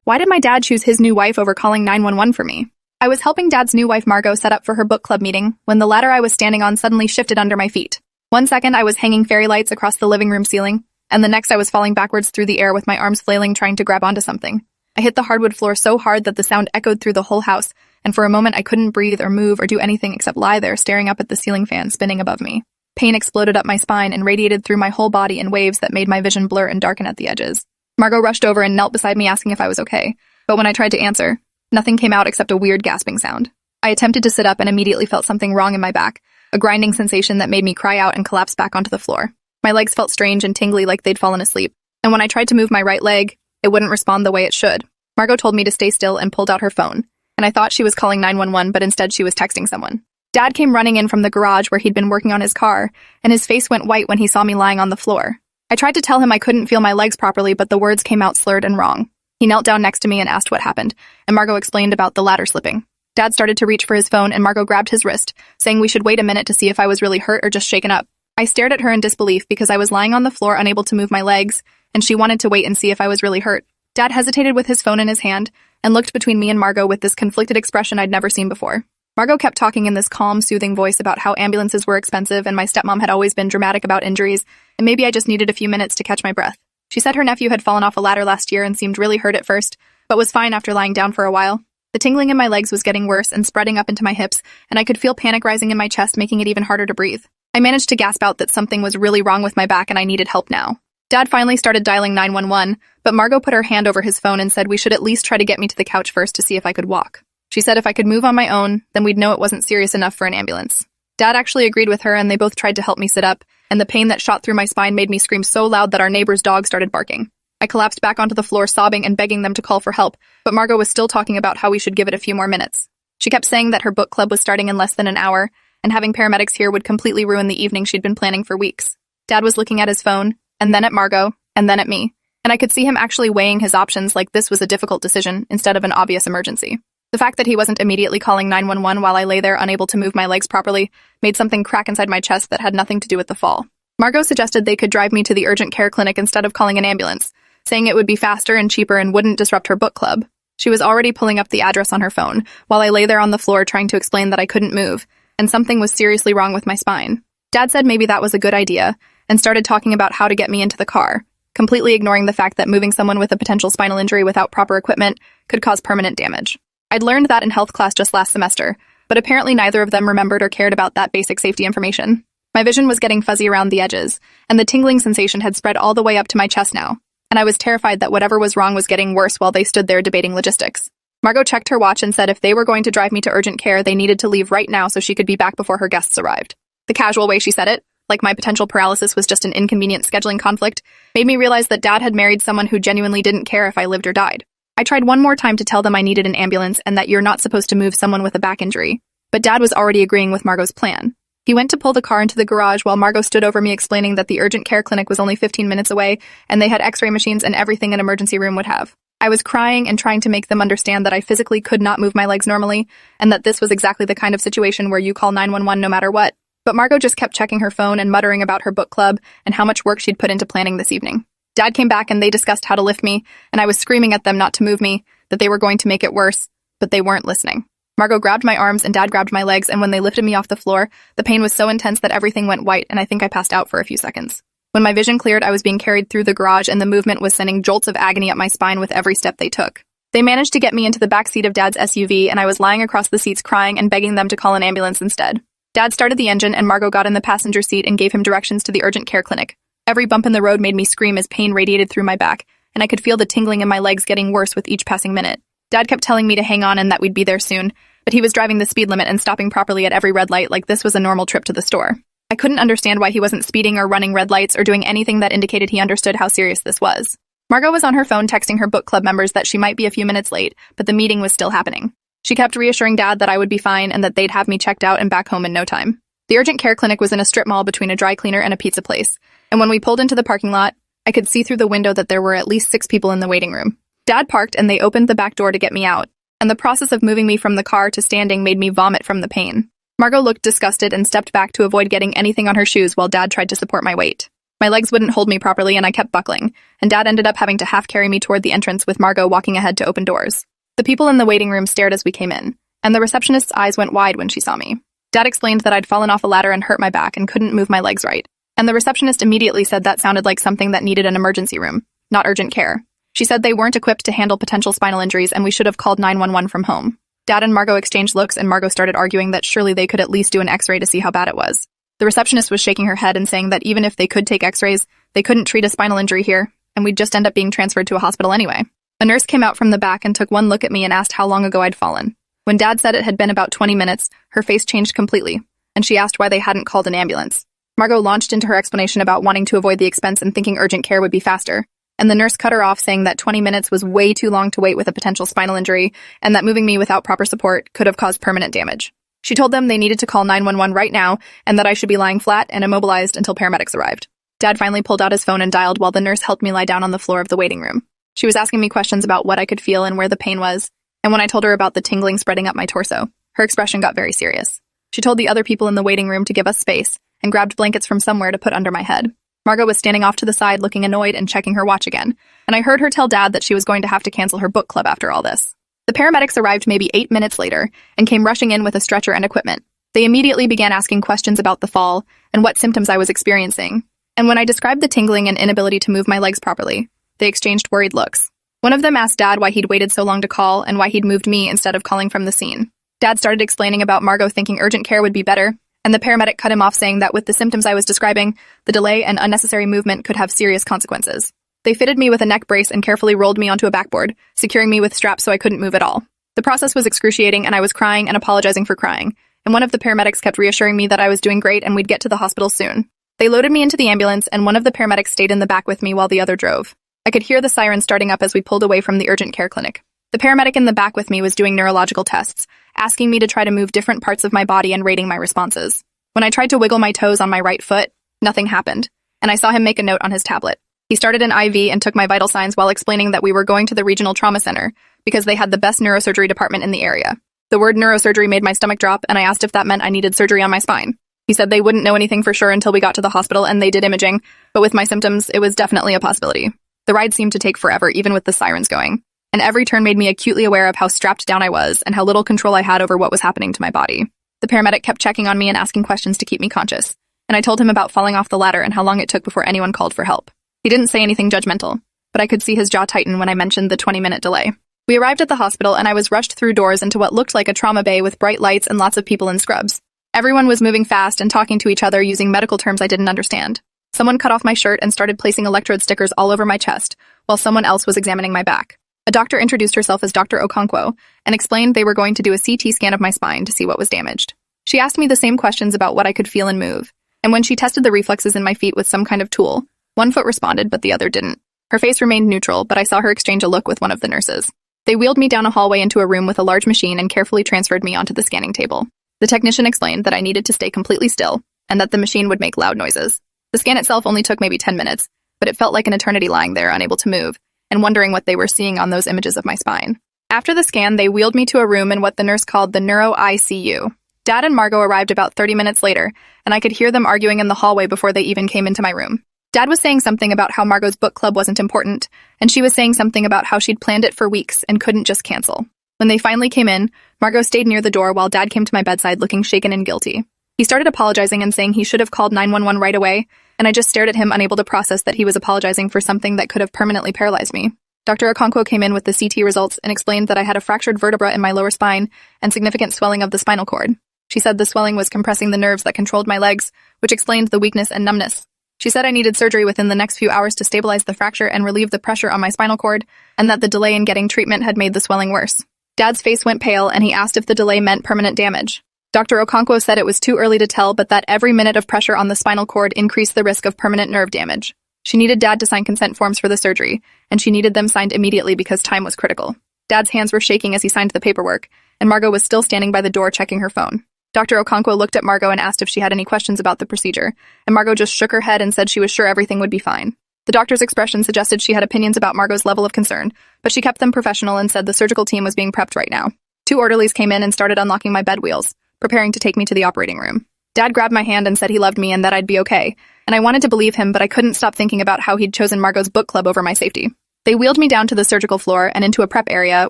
Why did my dad choose his new wife over calling 911 for me? I was helping Dad's new wife Margot set up for her book club meeting when the ladder I was standing on suddenly shifted under my feet. 1 second I was hanging fairy lights across the living room ceiling, and the next I was falling backwards through the air with my arms flailing trying to grab onto something. I hit the hardwood floor so hard that the sound echoed through the whole house, and for a moment I couldn't breathe or move or do anything except lie there staring up at the ceiling fan spinning above me. Pain exploded up my spine and radiated through my whole body in waves that made my vision blur and darken at the edges. Margot rushed over and knelt beside me asking if I was okay, but when I tried to answer, nothing came out except a weird gasping sound. I attempted to sit up and immediately felt something wrong in my back, a grinding sensation that made me cry out and collapse back onto the floor. My legs felt strange and tingly like they'd fallen asleep, and when I tried to move my right leg, it wouldn't respond the way it should. Margot told me to stay still and pulled out her phone, and I thought she was calling 911, but instead she was texting someone. Dad came running in from the garage where he'd been working on his car, and his face went white when he saw me lying on the floor. I tried to tell him I couldn't feel my legs properly, but the words came out slurred and wrong. He knelt down next to me and asked what happened, and Margot explained about the ladder slipping. Dad started to reach for his phone, and Margot grabbed his wrist, saying we should wait a minute to see if I was really hurt or just shaken up. I stared at her in disbelief because I was lying on the floor unable to move my legs, and she wanted to wait and see if I was really hurt. Dad hesitated with his phone in his hand and looked between me and Margot with this conflicted expression I'd never seen before. Margot kept talking in this calm, soothing voice about how ambulances were expensive and my stepmom had always been dramatic about injuries, and maybe I just needed a few minutes to catch my breath. She said her nephew had fallen off a ladder last year and seemed really hurt at first, but was fine after lying down for a while. The tingling in my legs was getting worse and spreading up into my hips, and I could feel panic rising in my chest, making it even harder to breathe. I managed to gasp out that something was really wrong with my back and I needed help now. Dad finally started dialing 911, but Margot put her hand over his phone and said we should at least try to get me to the couch first to see if I could walk. She said if I could move on my own, then we'd know it wasn't serious enough for an ambulance. Dad actually agreed with her, and they both tried to help me sit up, and the pain that shot through my spine made me scream so loud that our neighbor's dog started barking. I collapsed back onto the floor sobbing and begging them to call for help, but Margot was still talking about how we should give it a few more minutes. She kept saying that her book club was starting in less than an hour, and having paramedics here would completely ruin the evening she'd been planning for weeks. Dad was looking at his phone, and then at Margot, and then at me, and I could see him actually weighing his options like this was a difficult decision instead of an obvious emergency. The fact that he wasn't immediately calling 911 while I lay there unable to move my legs properly made something crack inside my chest that had nothing to do with the fall. Margot suggested they could drive me to the urgent care clinic instead of calling an ambulance, saying it would be faster and cheaper and wouldn't disrupt her book club. She was already pulling up the address on her phone while I lay there on the floor trying to explain that I couldn't move, and something was seriously wrong with my spine. Dad said maybe that was a good idea and started talking about how to get me into the car, completely ignoring the fact that moving someone with a potential spinal injury without proper equipment could cause permanent damage. I'd learned that in health class just last semester, but apparently neither of them remembered or cared about that basic safety information. My vision was getting fuzzy around the edges, and the tingling sensation had spread all the way up to my chest now, and I was terrified that whatever was wrong was getting worse while they stood there debating logistics. Margot checked her watch and said if they were going to drive me to urgent care, they needed to leave right now so she could be back before her guests arrived. The casual way she said it, like my potential paralysis was just an inconvenient scheduling conflict, made me realize that Dad had married someone who genuinely didn't care if I lived or died. I tried one more time to tell them I needed an ambulance and that you're not supposed to move someone with a back injury, but Dad was already agreeing with Margot's plan. He went to pull the car into the garage while Margot stood over me explaining that the urgent care clinic was only 15 minutes away and they had x-ray machines and everything an emergency room would have. I was crying and trying to make them understand that I physically could not move my legs normally and that this was exactly the kind of situation where you call 911 no matter what. But Margot just kept checking her phone and muttering about her book club and how much work she'd put into planning this evening. Dad came back and they discussed how to lift me, and I was screaming at them not to move me, that they were going to make it worse, but they weren't listening. Margot grabbed my arms and Dad grabbed my legs, and when they lifted me off the floor, the pain was so intense that everything went white and I think I passed out for a few seconds. When my vision cleared, I was being carried through the garage and the movement was sending jolts of agony up my spine with every step they took. They managed to get me into the back seat of Dad's SUV, and I was lying across the seats crying and begging them to call an ambulance instead. Dad started the engine and Margot got in the passenger seat and gave him directions to the urgent care clinic. Every bump in the road made me scream as pain radiated through my back, and I could feel the tingling in my legs getting worse with each passing minute. Dad kept telling me to hang on and that we'd be there soon, but he was driving the speed limit and stopping properly at every red light like this was a normal trip to the store. I couldn't understand why he wasn't speeding or running red lights or doing anything that indicated he understood how serious this was. Margot was on her phone texting her book club members that she might be a few minutes late, but the meeting was still happening. She kept reassuring Dad that I would be fine and that they'd have me checked out and back home in no time. The urgent care clinic was in a strip mall between a dry cleaner and a pizza place, and when we pulled into the parking lot, I could see through the window that there were at least 6 people in the waiting room. Dad parked and they opened the back door to get me out, and the process of moving me from the car to standing made me vomit from the pain. Margot looked disgusted and stepped back to avoid getting anything on her shoes while Dad tried to support my weight. My legs wouldn't hold me properly and I kept buckling, and Dad ended up having to half carry me toward the entrance with Margot walking ahead to open doors. The people in the waiting room stared as we came in, and the receptionist's eyes went wide when she saw me. Dad explained that I'd fallen off a ladder and hurt my back and couldn't move my legs right, and the receptionist immediately said that sounded like something that needed an emergency room, not urgent care. She said they weren't equipped to handle potential spinal injuries and we should have called 911 from home. Dad and Margot exchanged looks and Margot started arguing that surely they could at least do an x-ray to see how bad it was. The receptionist was shaking her head and saying that even if they could take x-rays, they couldn't treat a spinal injury here, and we'd just end up being transferred to a hospital anyway. A nurse came out from the back and took one look at me and asked how long ago I'd fallen. When Dad said it had been about 20 minutes, her face changed completely, and she asked why they hadn't called an ambulance. Margot launched into her explanation about wanting to avoid the expense and thinking urgent care would be faster, and the nurse cut her off saying that 20 minutes was way too long to wait with a potential spinal injury, and that moving me without proper support could have caused permanent damage. She told them they needed to call 911 right now, and that I should be lying flat and immobilized until paramedics arrived. Dad finally pulled out his phone and dialed while the nurse helped me lie down on the floor of the waiting room. She was asking me questions about what I could feel and where the pain was, and when I told her about the tingling spreading up my torso, her expression got very serious. She told the other people in the waiting room to give us space, and grabbed blankets from somewhere to put under my head. Margot was standing off to the side looking annoyed and checking her watch again, and I heard her tell Dad that she was going to have to cancel her book club after all this. The paramedics arrived maybe 8 minutes later, and came rushing in with a stretcher and equipment. They immediately began asking questions about the fall, and what symptoms I was experiencing, and when I described the tingling and inability to move my legs properly, they exchanged worried looks. One of them asked Dad why he'd waited so long to call and why he'd moved me instead of calling from the scene. Dad started explaining about Margot thinking urgent care would be better, and the paramedic cut him off saying that with the symptoms I was describing, the delay and unnecessary movement could have serious consequences. They fitted me with a neck brace and carefully rolled me onto a backboard, securing me with straps so I couldn't move at all. The process was excruciating and I was crying and apologizing for crying, and one of the paramedics kept reassuring me that I was doing great and we'd get to the hospital soon. They loaded me into the ambulance and one of the paramedics stayed in the back with me while the other drove. I could hear the siren starting up as we pulled away from the urgent care clinic. The paramedic in the back with me was doing neurological tests, asking me to try to move different parts of my body and rating my responses. When I tried to wiggle my toes on my right foot, nothing happened, and I saw him make a note on his tablet. He started an IV and took my vital signs while explaining that we were going to the regional trauma center because they had the best neurosurgery department in the area. The word neurosurgery made my stomach drop, and I asked if that meant I needed surgery on my spine. He said they wouldn't know anything for sure until we got to the hospital and they did imaging, but with my symptoms, it was definitely a possibility. The ride seemed to take forever, even with the sirens going, and every turn made me acutely aware of how strapped down I was and how little control I had over what was happening to my body. The paramedic kept checking on me and asking questions to keep me conscious, and I told him about falling off the ladder and how long it took before anyone called for help. He didn't say anything judgmental, but I could see his jaw tighten when I mentioned the 20-minute delay. We arrived at the hospital and I was rushed through doors into what looked like a trauma bay with bright lights and lots of people in scrubs. Everyone was moving fast and talking to each other using medical terms I didn't understand. Someone cut off my shirt and started placing electrode stickers all over my chest, while someone else was examining my back. A doctor introduced herself as Dr. Okonkwo and explained they were going to do a CT scan of my spine to see what was damaged. She asked me the same questions about what I could feel and move, and when she tested the reflexes in my feet with some kind of tool, one foot responded but the other didn't. Her face remained neutral, but I saw her exchange a look with one of the nurses. They wheeled me down a hallway into a room with a large machine and carefully transferred me onto the scanning table. The technician explained that I needed to stay completely still, and that the machine would make loud noises. The scan itself only took maybe 10 minutes, but it felt like an eternity lying there unable to move, and wondering what they were seeing on those images of my spine. After the scan, they wheeled me to a room in what the nurse called the neuro-ICU. Dad and Margot arrived about 30 minutes later, and I could hear them arguing in the hallway before they even came into my room. Dad was saying something about how Margot's book club wasn't important, and she was saying something about how she'd planned it for weeks and couldn't just cancel. When they finally came in, Margot stayed near the door while Dad came to my bedside looking shaken and guilty. He started apologizing and saying he should have called 911 right away, and I just stared at him unable to process that he was apologizing for something that could have permanently paralyzed me. Dr. Okonkwo came in with the CT results and explained that I had a fractured vertebra in my lower spine and significant swelling of the spinal cord. She said the swelling was compressing the nerves that controlled my legs, which explained the weakness and numbness. She said I needed surgery within the next few hours to stabilize the fracture and relieve the pressure on my spinal cord, and that the delay in getting treatment had made the swelling worse. Dad's face went pale, and he asked if the delay meant permanent damage. Dr. Okonkwo said it was too early to tell, but that every minute of pressure on the spinal cord increased the risk of permanent nerve damage. She needed Dad to sign consent forms for the surgery, and she needed them signed immediately because time was critical. Dad's hands were shaking as he signed the paperwork, and Margot was still standing by the door checking her phone. Dr. Okonkwo looked at Margot and asked if she had any questions about the procedure, and Margot just shook her head and said she was sure everything would be fine. The doctor's expression suggested she had opinions about Margot's level of concern, but she kept them professional and said the surgical team was being prepped right now. 2 orderlies came in and started unlocking my bed wheels, preparing to take me to the operating room. Dad grabbed my hand and said he loved me and that I'd be okay, and I wanted to believe him, but I couldn't stop thinking about how he'd chosen Margot's book club over my safety. They wheeled me down to the surgical floor and into a prep area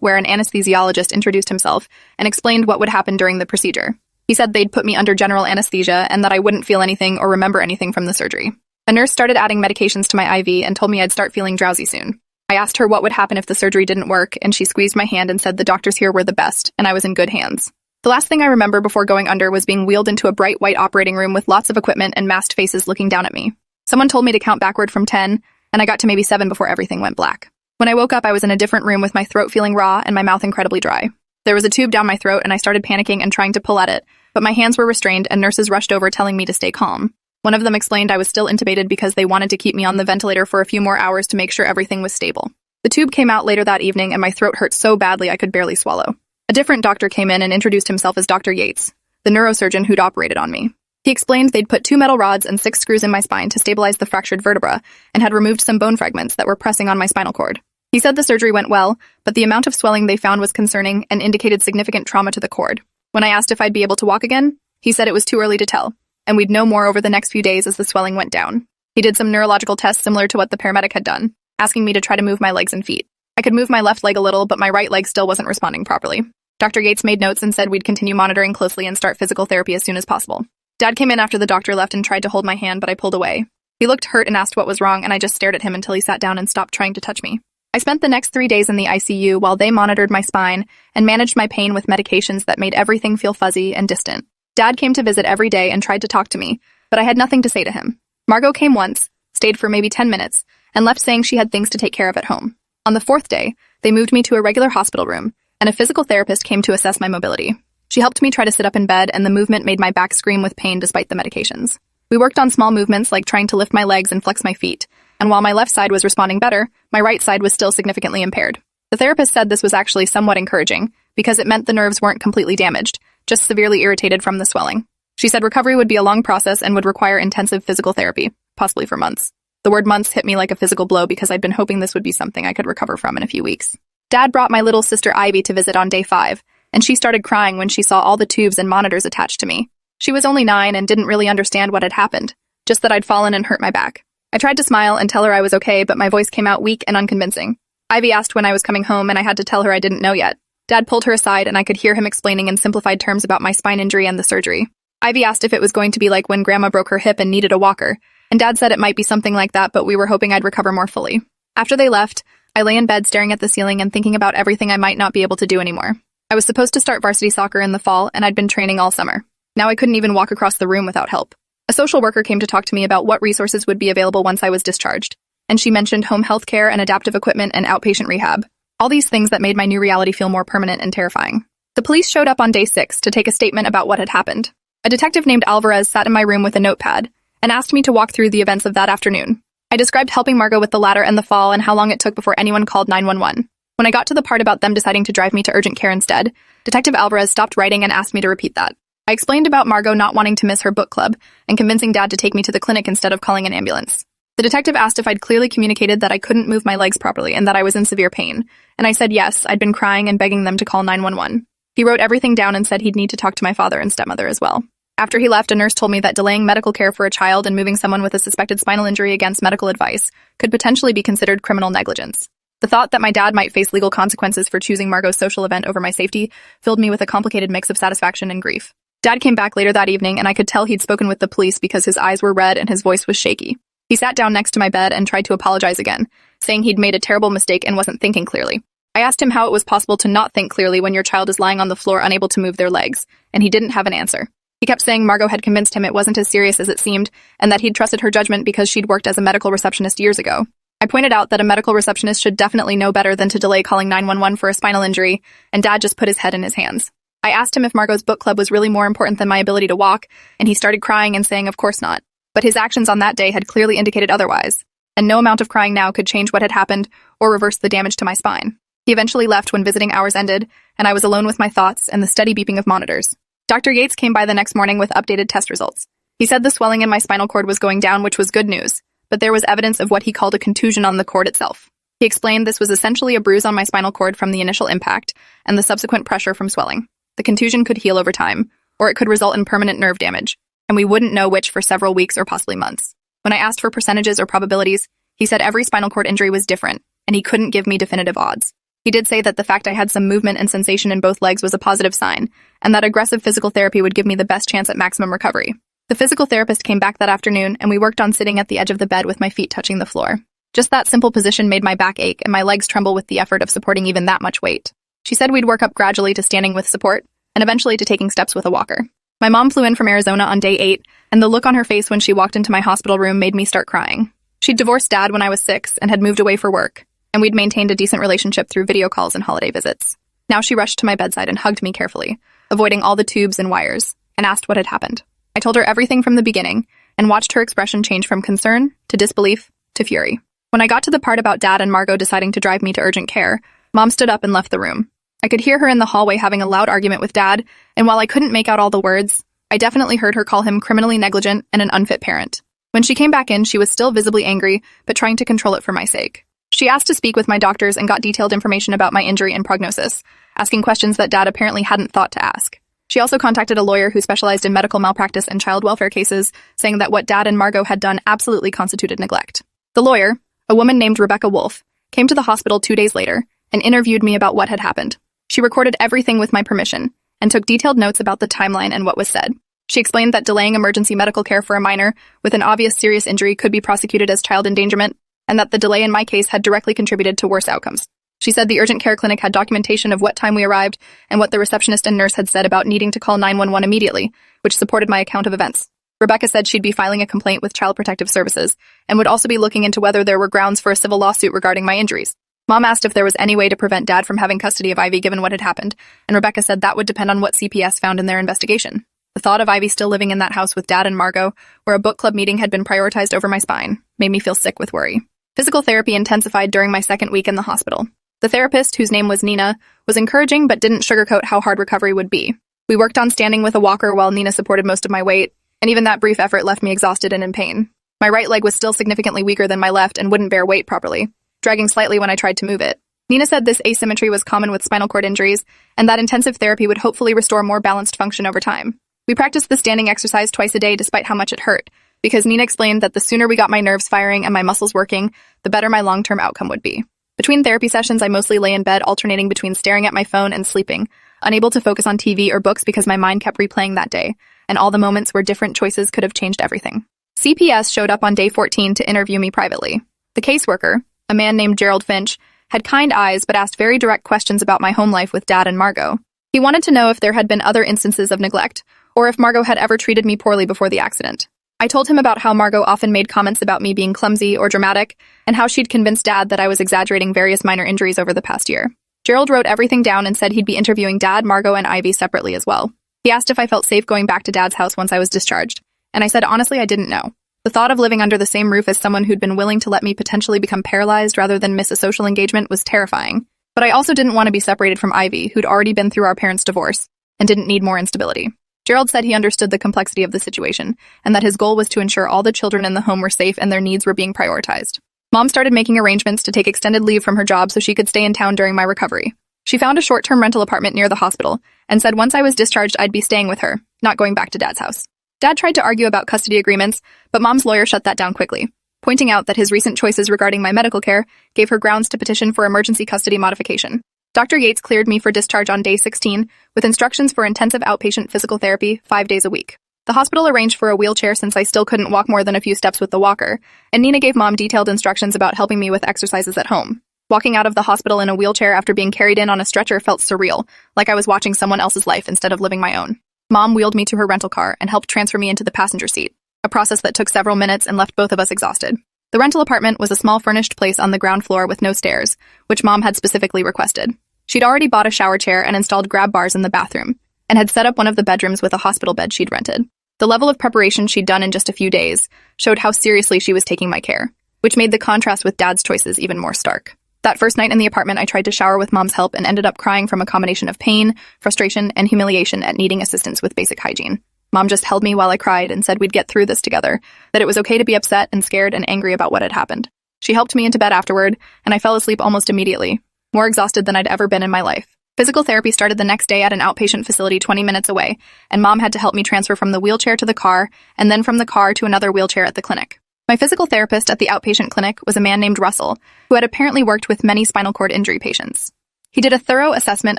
where an anesthesiologist introduced himself and explained what would happen during the procedure. He said they'd put me under general anesthesia and that I wouldn't feel anything or remember anything from the surgery. A nurse started adding medications to my IV and told me I'd start feeling drowsy soon. I asked her what would happen if the surgery didn't work, and she squeezed my hand and said the doctors here were the best, and I was in good hands. The last thing I remember before going under was being wheeled into a bright white operating room with lots of equipment and masked faces looking down at me. Someone told me to count backward from 10, and I got to maybe 7 before everything went black. When I woke up, I was in a different room with my throat feeling raw and my mouth incredibly dry. There was a tube down my throat, and I started panicking and trying to pull at it, but my hands were restrained and nurses rushed over telling me to stay calm. One of them explained I was still intubated because they wanted to keep me on the ventilator for a few more hours to make sure everything was stable. The tube came out later that evening and my throat hurt so badly I could barely swallow. A different doctor came in and introduced himself as Dr. Yates, the neurosurgeon who'd operated on me. He explained they'd put 2 metal rods and 6 screws in my spine to stabilize the fractured vertebra and had removed some bone fragments that were pressing on my spinal cord. He said the surgery went well, but the amount of swelling they found was concerning and indicated significant trauma to the cord. When I asked if I'd be able to walk again, he said it was too early to tell, and we'd know more over the next few days as the swelling went down. He did some neurological tests similar to what the paramedic had done, asking me to try to move my legs and feet. I could move my left leg a little, but my right leg still wasn't responding properly. Dr. Yates made notes and said we'd continue monitoring closely and start physical therapy as soon as possible. Dad came in after the doctor left and tried to hold my hand, but I pulled away. He looked hurt and asked what was wrong, and I just stared at him until he sat down and stopped trying to touch me. I spent the next 3 days in the ICU while they monitored my spine and managed my pain with medications that made everything feel fuzzy and distant. Dad came to visit every day and tried to talk to me, but I had nothing to say to him. Margot came once, stayed for maybe 10 minutes, and left saying she had things to take care of at home. On the 4th day, they moved me to a regular hospital room, and a physical therapist came to assess my mobility. She helped me try to sit up in bed, and the movement made my back scream with pain despite the medications. We worked on small movements like trying to lift my legs and flex my feet, and while my left side was responding better, my right side was still significantly impaired. The therapist said this was actually somewhat encouraging, because it meant the nerves weren't completely damaged, just severely irritated from the swelling. She said recovery would be a long process and would require intensive physical therapy, possibly for months. The word months hit me like a physical blow because I'd been hoping this would be something I could recover from in a few weeks. Dad brought my little sister Ivy to visit on day 5, and she started crying when she saw all the tubes and monitors attached to me. She was only 9 and didn't really understand what had happened, just that I'd fallen and hurt my back. I tried to smile and tell her I was okay, but my voice came out weak and unconvincing. Ivy asked when I was coming home, and I had to tell her I didn't know yet. Dad pulled her aside, and I could hear him explaining in simplified terms about my spine injury and the surgery. Ivy asked if it was going to be like when Grandma broke her hip and needed a walker, and Dad said it might be something like that, but we were hoping I'd recover more fully. After they left, I lay in bed staring at the ceiling and thinking about everything I might not be able to do anymore. I was supposed to start varsity soccer in the fall, and I'd been training all summer. Now I couldn't even walk across the room without help. A social worker came to talk to me about what resources would be available once I was discharged, and she mentioned home health care and adaptive equipment and outpatient rehab. All these things that made my new reality feel more permanent and terrifying. The police showed up on day 6 to take a statement about what had happened. A detective named Alvarez sat in my room with a notepad and asked me to walk through the events of that afternoon. I described helping Margot with the ladder and the fall and how long it took before anyone called 911. When I got to the part about them deciding to drive me to urgent care instead, Detective Alvarez stopped writing and asked me to repeat that. I explained about Margot not wanting to miss her book club and convincing Dad to take me to the clinic instead of calling an ambulance. The detective asked if I'd clearly communicated that I couldn't move my legs properly and that I was in severe pain, and I said yes, I'd been crying and begging them to call 911. He wrote everything down and said he'd need to talk to my father and stepmother as well. After he left, a nurse told me that delaying medical care for a child and moving someone with a suspected spinal injury against medical advice could potentially be considered criminal negligence. The thought that my dad might face legal consequences for choosing Margot's social event over my safety filled me with a complicated mix of satisfaction and grief. Dad came back later that evening, and I could tell he'd spoken with the police because his eyes were red and his voice was shaky. He sat down next to my bed and tried to apologize again, saying he'd made a terrible mistake and wasn't thinking clearly. I asked him how it was possible to not think clearly when your child is lying on the floor unable to move their legs, and he didn't have an answer. He kept saying Margot had convinced him it wasn't as serious as it seemed, and that he'd trusted her judgment because she'd worked as a medical receptionist years ago. I pointed out that a medical receptionist should definitely know better than to delay calling 911 for a spinal injury, and Dad just put his head in his hands. I asked him if Margot's book club was really more important than my ability to walk, and he started crying and saying of course not. But his actions on that day had clearly indicated otherwise, and no amount of crying now could change what had happened or reverse the damage to my spine. He eventually left when visiting hours ended, and I was alone with my thoughts and the steady beeping of monitors. Dr. Yates came by the next morning with updated test results. He said the swelling in my spinal cord was going down, which was good news, but there was evidence of what he called a contusion on the cord itself. He explained this was essentially a bruise on my spinal cord from the initial impact and the subsequent pressure from swelling. The contusion could heal over time, or it could result in permanent nerve damage. and we wouldn't know which for several weeks or possibly months. When I asked for percentages or probabilities, he said every spinal cord injury was different, and he couldn't give me definitive odds. He did say that the fact I had some movement and sensation in both legs was a positive sign, and that aggressive physical therapy would give me the best chance at maximum recovery. The physical therapist came back that afternoon, and we worked on sitting at the edge of the bed with my feet touching the floor. Just that simple position made my back ache and my legs tremble with the effort of supporting even that much weight. She said we'd work up gradually to standing with support, and eventually to taking steps with a walker. My mom flew in from Arizona on day 8, and the look on her face when she walked into my hospital room made me start crying. She'd divorced Dad when I was 6 and had moved away for work, and we'd maintained a decent relationship through video calls and holiday visits. Now she rushed to my bedside and hugged me carefully, avoiding all the tubes and wires, and asked what had happened. I told her everything from the beginning, and watched her expression change from concern to disbelief to fury. When I got to the part about Dad and Margot deciding to drive me to urgent care, Mom stood up and left the room. I could hear her in the hallway having a loud argument with Dad, and while I couldn't make out all the words, I definitely heard her call him criminally negligent and an unfit parent. When she came back in, she was still visibly angry, but trying to control it for my sake. She asked to speak with my doctors and got detailed information about my injury and prognosis, asking questions that Dad apparently hadn't thought to ask. She also contacted a lawyer who specialized in medical malpractice and child welfare cases, saying that what Dad and Margot had done absolutely constituted neglect. The lawyer, a woman named Rebecca Wolf, came to the hospital 2 days later and interviewed me about what had happened. She recorded everything with my permission and took detailed notes about the timeline and what was said. She explained that delaying emergency medical care for a minor with an obvious serious injury could be prosecuted as child endangerment, and that the delay in my case had directly contributed to worse outcomes. She said the urgent care clinic had documentation of what time we arrived and what the receptionist and nurse had said about needing to call 911 immediately, which supported my account of events. Rebecca said she'd be filing a complaint with Child Protective Services and would also be looking into whether there were grounds for a civil lawsuit regarding my injuries. Mom asked if there was any way to prevent Dad from having custody of Ivy given what had happened, and Rebecca said that would depend on what CPS found in their investigation. The thought of Ivy still living in that house with Dad and Margot, where a book club meeting had been prioritized over my spine, made me feel sick with worry. Physical therapy intensified during my second week in the hospital. The therapist, whose name was Nina, was encouraging but didn't sugarcoat how hard recovery would be. We worked on standing with a walker while Nina supported most of my weight, and even that brief effort left me exhausted and in pain. My right leg was still significantly weaker than my left and wouldn't bear weight properly, dragging slightly when I tried to move it. Nina said this asymmetry was common with spinal cord injuries, and that intensive therapy would hopefully restore more balanced function over time. We practiced the standing exercise twice a day despite how much it hurt, because Nina explained that the sooner we got my nerves firing and my muscles working, the better my long-term outcome would be. Between therapy sessions, I mostly lay in bed alternating between staring at my phone and sleeping, unable to focus on TV or books because my mind kept replaying that day, and all the moments where different choices could have changed everything. CPS showed up on day 14 to interview me privately. The caseworker, a man named Gerald Finch, had kind eyes but asked very direct questions about my home life with Dad and Margot. He wanted to know if there had been other instances of neglect, or if Margot had ever treated me poorly before the accident. I told him about how Margot often made comments about me being clumsy or dramatic, and how she'd convinced Dad that I was exaggerating various minor injuries over the past year. Gerald wrote everything down and said he'd be interviewing Dad, Margot, and Ivy separately as well. He asked if I felt safe going back to Dad's house once I was discharged, and I said honestly I didn't know. The thought of living under the same roof as someone who'd been willing to let me potentially become paralyzed rather than miss a social engagement was terrifying. But I also didn't want to be separated from Ivy, who'd already been through our parents' divorce, and didn't need more instability. Gerald said he understood the complexity of the situation, and that his goal was to ensure all the children in the home were safe and their needs were being prioritized. Mom started making arrangements to take extended leave from her job so she could stay in town during my recovery. She found a short-term rental apartment near the hospital, and said once I was discharged I'd be staying with her, not going back to Dad's house. Dad tried to argue about custody agreements, but Mom's lawyer shut that down quickly, pointing out that his recent choices regarding my medical care gave her grounds to petition for emergency custody modification. Dr. Yates cleared me for discharge on day 16, with instructions for intensive outpatient physical therapy 5 days a week. The hospital arranged for a wheelchair since I still couldn't walk more than a few steps with the walker, and Nina gave Mom detailed instructions about helping me with exercises at home. Walking out of the hospital in a wheelchair after being carried in on a stretcher felt surreal, like I was watching someone else's life instead of living my own. Mom wheeled me to her rental car and helped transfer me into the passenger seat, a process that took several minutes and left both of us exhausted. The rental apartment was a small furnished place on the ground floor with no stairs, which Mom had specifically requested. She'd already bought a shower chair and installed grab bars in the bathroom, and had set up one of the bedrooms with a hospital bed she'd rented. The level of preparation she'd done in just a few days showed how seriously she was taking my care, which made the contrast with Dad's choices even more stark. That first night in the apartment, I tried to shower with Mom's help and ended up crying from a combination of pain, frustration, and humiliation at needing assistance with basic hygiene. Mom just held me while I cried and said we'd get through this together, that it was okay to be upset and scared and angry about what had happened. She helped me into bed afterward, and I fell asleep almost immediately, more exhausted than I'd ever been in my life. Physical therapy started the next day at an outpatient facility 20 minutes away, and Mom had to help me transfer from the wheelchair to the car, and then from the car to another wheelchair at the clinic. My physical therapist at the outpatient clinic was a man named Russell, who had apparently worked with many spinal cord injury patients. He did a thorough assessment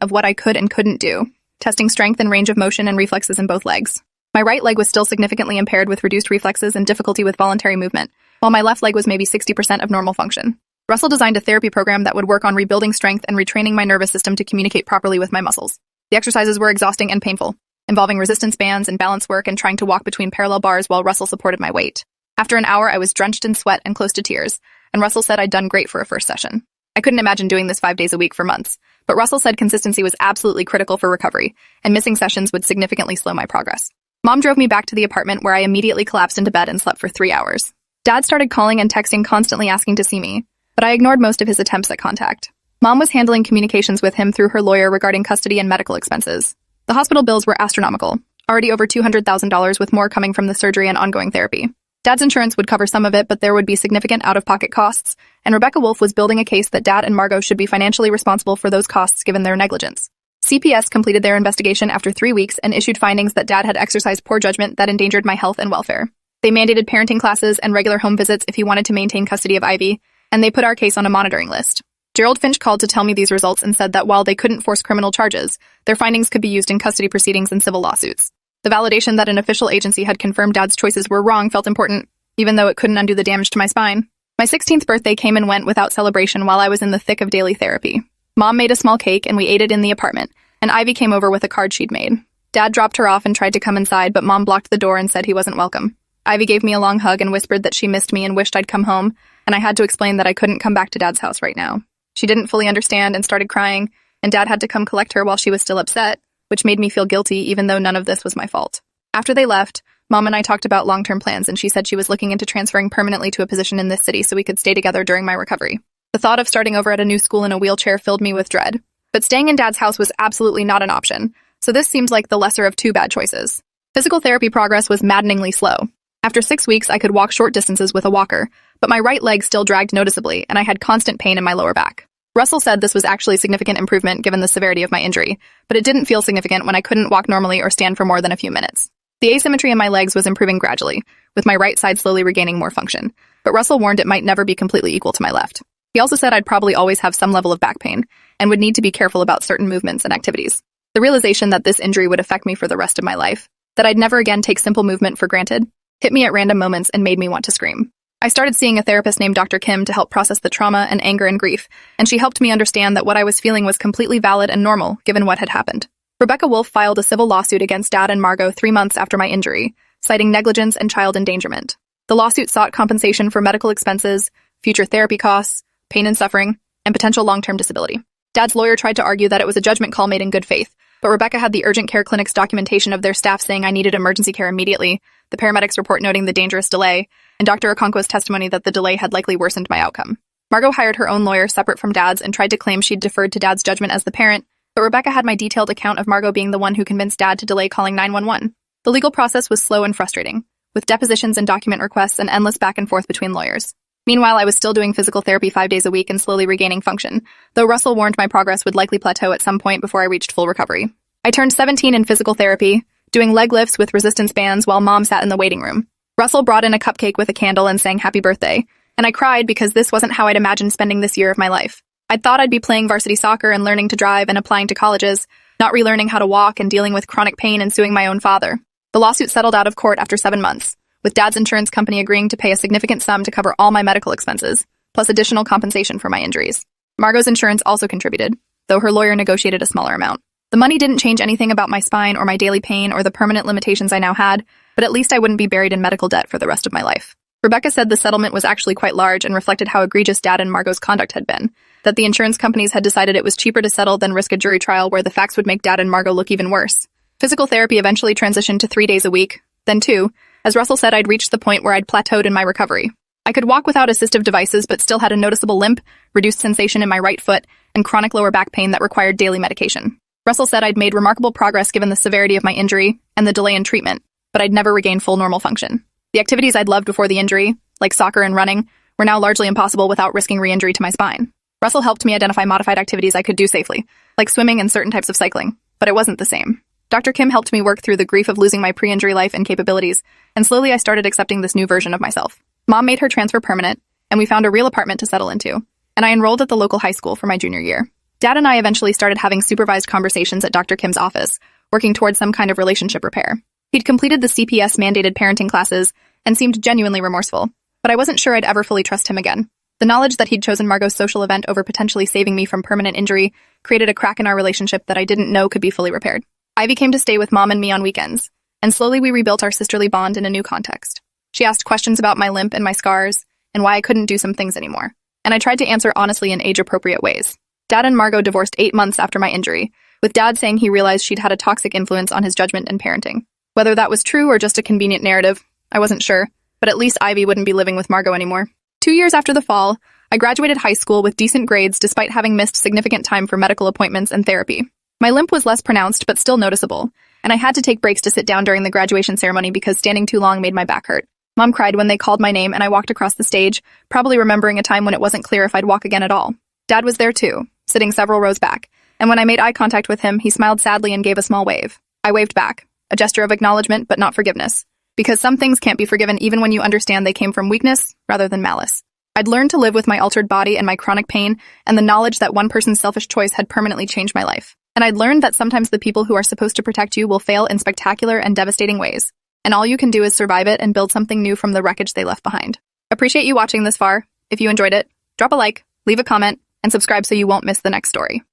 of what I could and couldn't do, testing strength and range of motion and reflexes in both legs. My right leg was still significantly impaired with reduced reflexes and difficulty with voluntary movement, while my left leg was maybe 60% of normal function. Russell designed a therapy program that would work on rebuilding strength and retraining my nervous system to communicate properly with my muscles. The exercises were exhausting and painful, involving resistance bands and balance work and trying to walk between parallel bars while Russell supported my weight. After an hour, I was drenched in sweat and close to tears, and Russell said I'd done great for a first session. I couldn't imagine doing this 5 days a week for months, but Russell said consistency was absolutely critical for recovery, and missing sessions would significantly slow my progress. Mom drove me back to the apartment where I immediately collapsed into bed and slept for 3 hours. Dad started calling and texting constantly asking to see me, but I ignored most of his attempts at contact. Mom was handling communications with him through her lawyer regarding custody and medical expenses. The hospital bills were astronomical, already over $200,000 with more coming from the surgery and ongoing therapy. Dad's insurance would cover some of it, but there would be significant out-of-pocket costs, and Rebecca Wolf was building a case that Dad and Margot should be financially responsible for those costs given their negligence. CPS completed their investigation after 3 weeks and issued findings that Dad had exercised poor judgment that endangered my health and welfare. They mandated parenting classes and regular home visits if he wanted to maintain custody of Ivy, and they put our case on a monitoring list. Gerald Finch called to tell me these results and said that while they couldn't force criminal charges, their findings could be used in custody proceedings and civil lawsuits. The validation that an official agency had confirmed Dad's choices were wrong felt important, even though it couldn't undo the damage to my spine. My 16th birthday came and went without celebration while I was in the thick of daily therapy. Mom made a small cake and we ate it in the apartment, and Ivy came over with a card she'd made. Dad dropped her off and tried to come inside, but Mom blocked the door and said he wasn't welcome. Ivy gave me a long hug and whispered that she missed me and wished I'd come home, and I had to explain that I couldn't come back to Dad's house right now. She didn't fully understand and started crying, and Dad had to come collect her while she was still upset, which made me feel guilty even though none of this was my fault. After they left, Mom and I talked about long-term plans, and she said she was looking into transferring permanently to a position in this city so we could stay together during my recovery. The thought of starting over at a new school in a wheelchair filled me with dread. But staying in Dad's house was absolutely not an option, so this seems like the lesser of two bad choices. Physical therapy progress was maddeningly slow. After 6 weeks, I could walk short distances with a walker, but my right leg still dragged noticeably, and I had constant pain in my lower back. Russell said this was actually significant improvement given the severity of my injury, but it didn't feel significant when I couldn't walk normally or stand for more than a few minutes. The asymmetry in my legs was improving gradually, with my right side slowly regaining more function, but Russell warned it might never be completely equal to my left. He also said I'd probably always have some level of back pain, and would need to be careful about certain movements and activities. The realization that this injury would affect me for the rest of my life, that I'd never again take simple movement for granted, hit me at random moments and made me want to scream. I started seeing a therapist named Dr. Kim to help process the trauma and anger and grief, and she helped me understand that what I was feeling was completely valid and normal given what had happened. Rebecca Wolf filed a civil lawsuit against Dad and Margot 3 months after my injury, citing negligence and child endangerment. The lawsuit sought compensation for medical expenses, future therapy costs, pain and suffering, and potential long-term disability. Dad's lawyer tried to argue that it was a judgment call made in good faith, but Rebecca had the urgent care clinic's documentation of their staff saying I needed emergency care immediately, the paramedics' report noting the dangerous delay, and Dr. Okonkwo's testimony that the delay had likely worsened my outcome. Margot hired her own lawyer separate from Dad's and tried to claim she'd deferred to Dad's judgment as the parent, but Rebecca had my detailed account of Margot being the one who convinced Dad to delay calling 911. The legal process was slow and frustrating, with depositions and document requests and endless back and forth between lawyers. Meanwhile, I was still doing physical therapy 5 days a week and slowly regaining function, though Russell warned my progress would likely plateau at some point before I reached full recovery. I turned 17 in physical therapy, doing leg lifts with resistance bands while Mom sat in the waiting room. Russell brought in a cupcake with a candle and sang happy birthday, and I cried because this wasn't how I'd imagined spending this year of my life. I'd thought I'd be playing varsity soccer and learning to drive and applying to colleges, not relearning how to walk and dealing with chronic pain and suing my own father. The lawsuit settled out of court after 7 months, with Dad's insurance company agreeing to pay a significant sum to cover all my medical expenses, plus additional compensation for my injuries. Margot's insurance also contributed, though her lawyer negotiated a smaller amount. The money didn't change anything about my spine or my daily pain or the permanent limitations I now had, but at least I wouldn't be buried in medical debt for the rest of my life. Rebecca said the settlement was actually quite large and reflected how egregious Dad and Margot's conduct had been, that the insurance companies had decided it was cheaper to settle than risk a jury trial where the facts would make Dad and Margot look even worse. Physical therapy eventually transitioned to 3 days a week, then 2. As Russell said, I'd reached the point where I'd plateaued in my recovery. I could walk without assistive devices but still had a noticeable limp, reduced sensation in my right foot, and chronic lower back pain that required daily medication. Russell said I'd made remarkable progress given the severity of my injury and the delay in treatment, but I'd never regained full normal function. The activities I'd loved before the injury, like soccer and running, were now largely impossible without risking re-injury to my spine. Russell helped me identify modified activities I could do safely, like swimming and certain types of cycling, but it wasn't the same. Dr. Kim helped me work through the grief of losing my pre-injury life and capabilities, and slowly I started accepting this new version of myself. Mom made her transfer permanent, and we found a real apartment to settle into, and I enrolled at the local high school for my junior year. Dad and I eventually started having supervised conversations at Dr. Kim's office, working towards some kind of relationship repair. He'd completed the CPS-mandated parenting classes and seemed genuinely remorseful, but I wasn't sure I'd ever fully trust him again. The knowledge that he'd chosen Margot's social event over potentially saving me from permanent injury created a crack in our relationship that I didn't know could be fully repaired. Ivy came to stay with Mom and me on weekends, and slowly we rebuilt our sisterly bond in a new context. She asked questions about my limp and my scars, and why I couldn't do some things anymore, and I tried to answer honestly in age-appropriate ways. Dad and Margot divorced 8 months after my injury, with Dad saying he realized she'd had a toxic influence on his judgment and parenting. Whether that was true or just a convenient narrative, I wasn't sure, but at least Ivy wouldn't be living with Margot anymore. 2 years after the fall, I graduated high school with decent grades despite having missed significant time for medical appointments and therapy. My limp was less pronounced but still noticeable, and I had to take breaks to sit down during the graduation ceremony because standing too long made my back hurt. Mom cried when they called my name and I walked across the stage, probably remembering a time when it wasn't clear if I'd walk again at all. Dad was there too, sitting several rows back, and when I made eye contact with him, he smiled sadly and gave a small wave. I waved back, a gesture of acknowledgement but not forgiveness, because some things can't be forgiven even when you understand they came from weakness rather than malice. I'd learned to live with my altered body and my chronic pain and the knowledge that one person's selfish choice had permanently changed my life. And I'd learned that sometimes the people who are supposed to protect you will fail in spectacular and devastating ways, and all you can do is survive it and build something new from the wreckage they left behind. Appreciate you watching this far. If you enjoyed it, drop a like, leave a comment, and subscribe so you won't miss the next story.